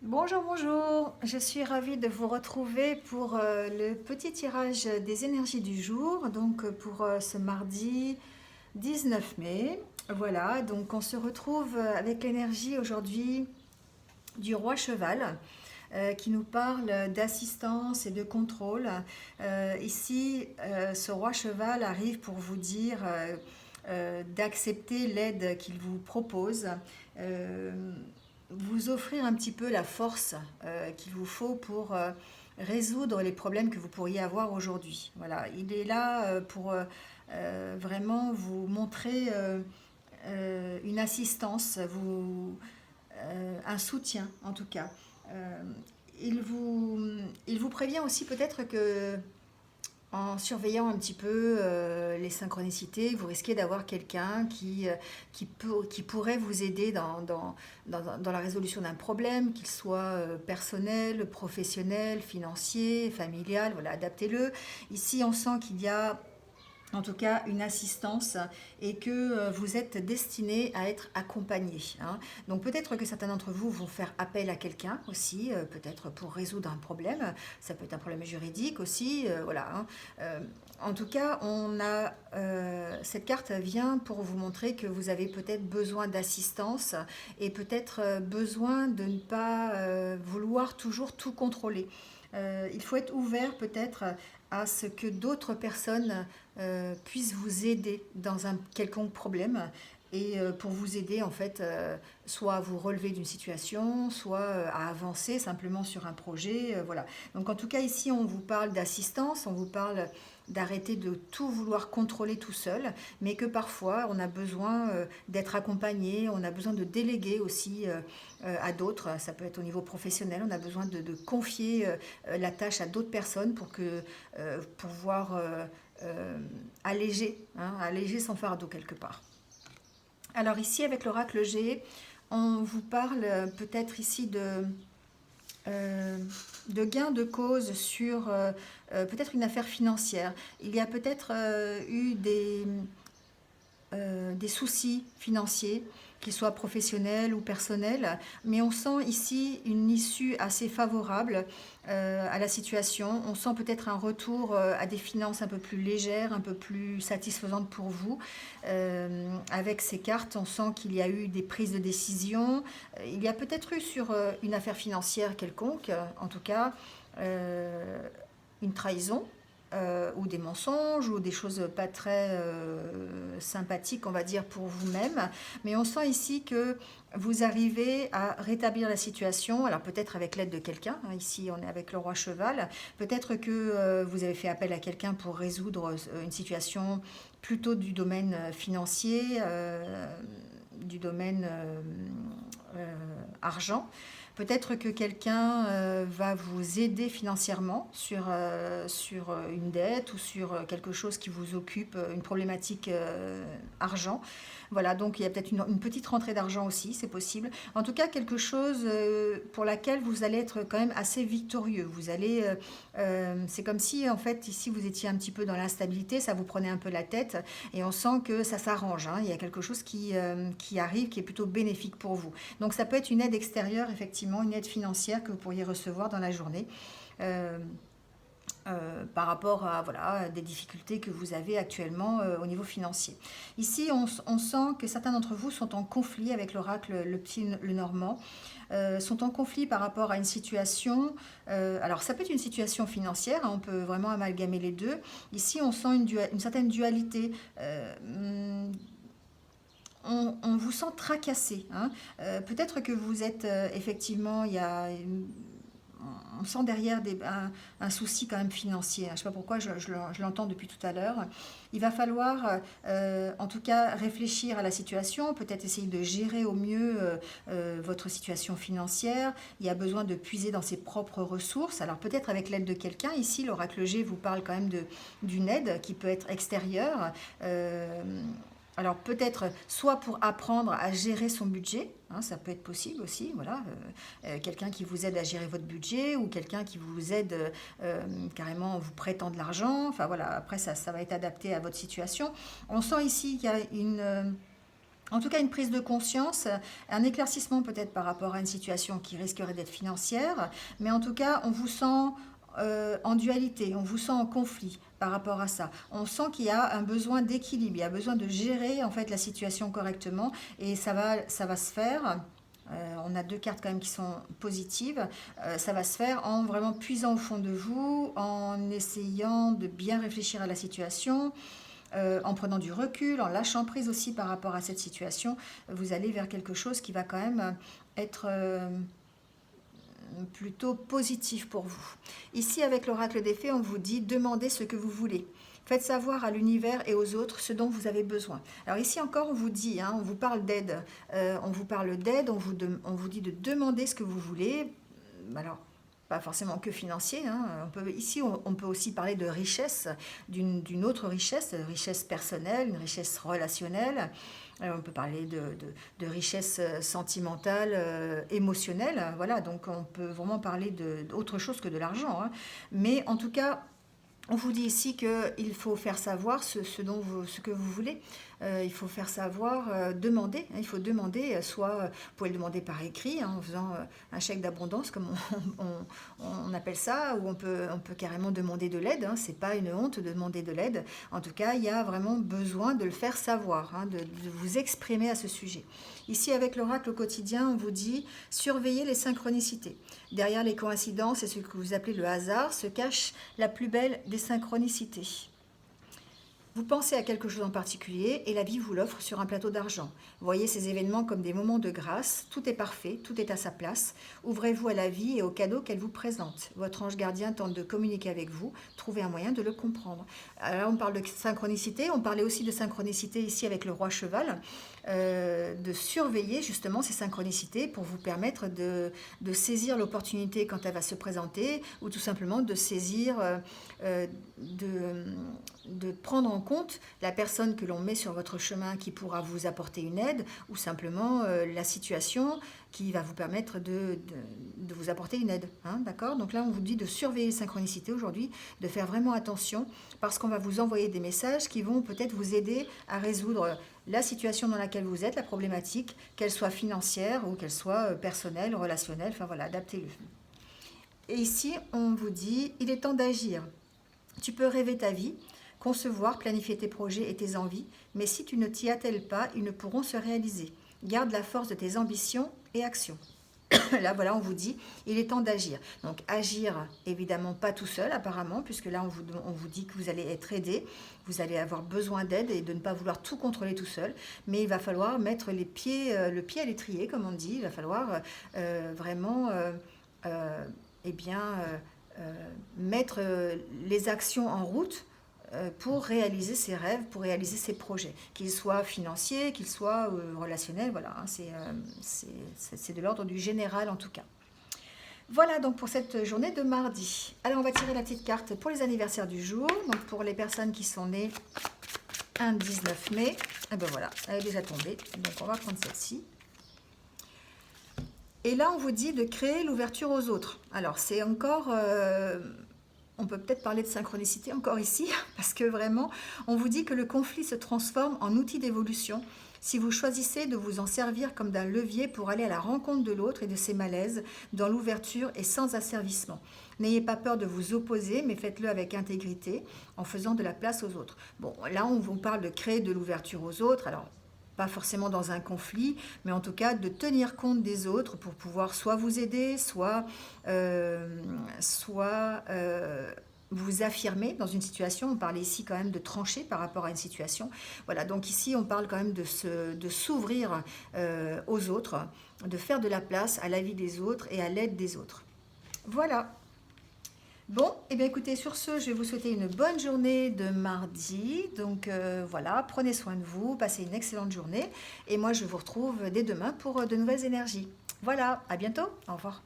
Bonjour, bonjour. Je suis ravie de vous retrouver pour le petit tirage des énergies du jour, donc pour ce mardi 19 mai. Voilà, donc on se retrouve avec l'énergie aujourd'hui du roi cheval qui nous parle d'assistance et de contrôle. Ici, ce roi cheval arrive pour vous dire d'accepter l'aide qu'il vous propose. Euh, Vous offrir un petit peu la force qu'il vous faut pour résoudre les problèmes que vous pourriez avoir aujourd'hui. Voilà, il est là pour vraiment vous montrer une assistance, un soutien en tout cas. Euh, il, vous, il vous prévient aussi peut-être que en surveillant un petit peu les synchronicités, vous risquez d'avoir quelqu'un qui pourrait vous aider dans la résolution d'un problème, qu'il soit personnel, professionnel, financier, familial. Voilà, adaptez-le. Ici, on sent qu'il y a en tout cas une assistance et que vous êtes destiné à être accompagné, hein. Donc peut-être que certains d'entre vous vont faire appel à quelqu'un aussi, peut-être pour résoudre un problème. Ça peut être un problème juridique aussi, voilà, hein. En tout cas, cette carte vient pour vous montrer que vous avez peut-être besoin d'assistance et peut-être besoin de ne pas vouloir toujours tout contrôler. Il faut être ouvert peut-être à ce que d'autres personnes puissent vous aider dans un quelconque problème et pour vous aider en fait soit à vous relever d'une situation, soit à avancer simplement sur un projet, voilà. Donc en tout cas ici on vous parle d'assistance, on vous parle d'arrêter de tout vouloir contrôler tout seul, mais que parfois on a besoin d'être accompagné, on a besoin de déléguer aussi à d'autres, ça peut être au niveau professionnel, on a besoin de confier la tâche à d'autres personnes pour pouvoir alléger, hein, alléger son fardeau quelque part. Alors ici avec l'oracle G, on vous parle peut-être ici euh, de gain de cause sur peut-être une affaire financière. Il y a peut-être eu des soucis financiers, qu'ils soient professionnels ou personnels, mais on sent ici une issue assez favorable à la situation. On sent peut-être un retour à des finances un peu plus légères, un peu plus satisfaisantes pour vous. Avec ces cartes, on sent qu'il y a eu des prises de décision. Il y a peut-être eu sur une affaire financière quelconque, en tout cas, une trahison ou des mensonges ou des choses pas très sympathiques, on va dire, pour vous-même. Mais on sent ici que vous arrivez à rétablir la situation, alors peut-être avec l'aide de quelqu'un, hein, ici on est avec le roi cheval, peut-être que vous avez fait appel à quelqu'un pour résoudre une situation plutôt du domaine financier, du domaine argent. Peut-être que quelqu'un va vous aider financièrement sur une dette ou sur quelque chose qui vous occupe, une problématique argent. Voilà, donc il y a peut-être une petite rentrée d'argent aussi, c'est possible. En tout cas, quelque chose pour laquelle vous allez être quand même assez victorieux. C'est comme si en fait ici vous étiez un petit peu dans l'instabilité, ça vous prenait un peu la tête et on sent que ça s'arrange, hein. Il y a quelque chose qui arrive, qui est plutôt bénéfique pour vous. Donc ça peut être une aide extérieure, effectivement, une aide financière que vous pourriez recevoir dans la journée. Euh, Par rapport à voilà, des difficultés que vous avez actuellement au niveau financier. Ici, on sent que certains d'entre vous sont en conflit avec l'oracle le petit le normand, sont en conflit par rapport à une situation. Alors, ça peut être une situation financière, hein, on peut vraiment amalgamer les deux. Ici, on sent une certaine dualité. On vous sent tracassé, hein. Peut-être que vous êtes effectivement, on sent derrière un souci quand même financier, hein. Je ne sais pas pourquoi, je l'entends depuis tout à l'heure. Il va falloir en tout cas réfléchir à la situation, peut-être essayer de gérer au mieux votre situation financière. Il y a besoin de puiser dans ses propres ressources. Alors peut-être avec l'aide de quelqu'un. Ici, l'oracle G vous parle quand même d'une aide qui peut être extérieure. Alors peut-être soit pour apprendre à gérer son budget, hein, ça peut être possible aussi, voilà, quelqu'un qui vous aide à gérer votre budget ou quelqu'un qui vous aide carrément en vous prêtant de l'argent, enfin voilà, après ça va être adapté à votre situation. On sent ici qu'il y a En tout cas, une prise de conscience, un éclaircissement peut-être par rapport à une situation qui risquerait d'être financière, mais en tout cas, on vous sent en dualité, on vous sent en conflit par rapport à ça. On sent qu'il y a un besoin d'équilibre, il y a besoin de gérer en fait la situation correctement et ça va se faire. On a deux cartes quand même qui sont positives. Ça va se faire en vraiment puisant au fond de vous, en essayant de bien réfléchir à la situation, en prenant du recul, en lâchant prise aussi par rapport à cette situation. Vous allez vers quelque chose qui va quand même être plutôt positif pour vous. Ici, avec l'oracle des fées, on vous dit demandez ce que vous voulez. Faites savoir à l'univers et aux autres ce dont vous avez besoin. Alors ici encore, on vous dit, on vous parle d'aide. On vous parle d'aide, on vous dit de demander ce que vous voulez. Alors, pas forcément que financier. Ici, on peut aussi parler de richesse, d'une autre richesse, richesse personnelle, une richesse relationnelle. On peut parler de richesse sentimentale, émotionnelle. Voilà, donc on peut vraiment parler d'autre chose que de l'argent. Mais en tout cas, on vous dit ici qu'il faut faire savoir ce que vous voulez. Il faut faire savoir, demander. Il faut demander, soit vous pouvez le demander par écrit, en faisant un chèque d'abondance, comme on appelle ça, ou on peut carrément demander de l'aide. C'est pas une honte de demander de l'aide. En tout cas, il y a vraiment besoin de le faire savoir, de vous exprimer à ce sujet. Ici, avec l'oracle au quotidien, on vous dit surveillez les synchronicités. Derrière les coïncidences et ce que vous appelez le hasard se cache la plus belle des synchronicités. Vous pensez à quelque chose en particulier et la vie vous l'offre sur un plateau d'argent. Voyez ces événements comme des moments de grâce, tout est parfait, tout est à sa place. Ouvrez-vous à la vie et aux cadeaux qu'elle vous présente. Votre ange gardien tente de communiquer avec vous, trouvez un moyen de le comprendre. Alors on parle de synchronicité, on parlait aussi de synchronicité ici avec le roi cheval, de surveiller justement ces synchronicités pour vous permettre de saisir l'opportunité quand elle va se présenter ou tout simplement de saisir, de prendre en compte la personne que l'on met sur votre chemin qui pourra vous apporter une aide ou simplement la situation qui va vous permettre de vous apporter une aide. D'accord ? Donc là, on vous dit de surveiller les synchronicités aujourd'hui, de faire vraiment attention parce qu'on va vous envoyer des messages qui vont peut-être vous aider à résoudre la situation dans laquelle vous êtes, la problématique, qu'elle soit financière ou qu'elle soit personnelle, relationnelle, enfin voilà, adaptez-le. Et ici, on vous dit, il est temps d'agir. Tu peux rêver ta vie, concevoir, planifier tes projets et tes envies, mais si tu ne t'y attelles pas, ils ne pourront se réaliser. Garde la force de tes ambitions et actions. Là, voilà, on vous dit, il est temps d'agir. Donc, agir, évidemment, pas tout seul, apparemment, puisque là, on vous dit que vous allez être aidé, vous allez avoir besoin d'aide et de ne pas vouloir tout contrôler tout seul. Mais il va falloir mettre le pied à l'étrier, comme on dit. Il va falloir vraiment, mettre les actions en route pour réaliser ses rêves, pour réaliser ses projets, qu'ils soient financiers, qu'ils soient relationnels, voilà, c'est de l'ordre du général en tout cas. Voilà donc pour cette journée de mardi. Alors on va tirer la petite carte pour les anniversaires du jour, donc pour les personnes qui sont nées un 19 mai, et ben voilà, elle est déjà tombée, donc on va prendre celle-ci. Et là on vous dit de créer l'ouverture aux autres. Alors c'est encore... on peut peut-être parler de synchronicité encore ici, parce que vraiment, on vous dit que le conflit se transforme en outil d'évolution si vous choisissez de vous en servir comme d'un levier pour aller à la rencontre de l'autre et de ses malaises, dans l'ouverture et sans asservissement. N'ayez pas peur de vous opposer, mais faites-le avec intégrité, en faisant de la place aux autres. Bon, là, on vous parle de créer de l'ouverture aux autres, alors pas forcément dans un conflit, mais en tout cas de tenir compte des autres pour pouvoir soit vous aider, soit vous affirmer dans une situation. On parle ici quand même de trancher par rapport à une situation. Voilà, donc ici on parle quand même de s'ouvrir aux autres, de faire de la place à la vie des autres et à l'aide des autres. Voilà. Bon, et bien écoutez, sur ce, je vais vous souhaiter une bonne journée de mardi. Donc voilà, prenez soin de vous, passez une excellente journée. Et moi, je vous retrouve dès demain pour de nouvelles énergies. Voilà, à bientôt, au revoir.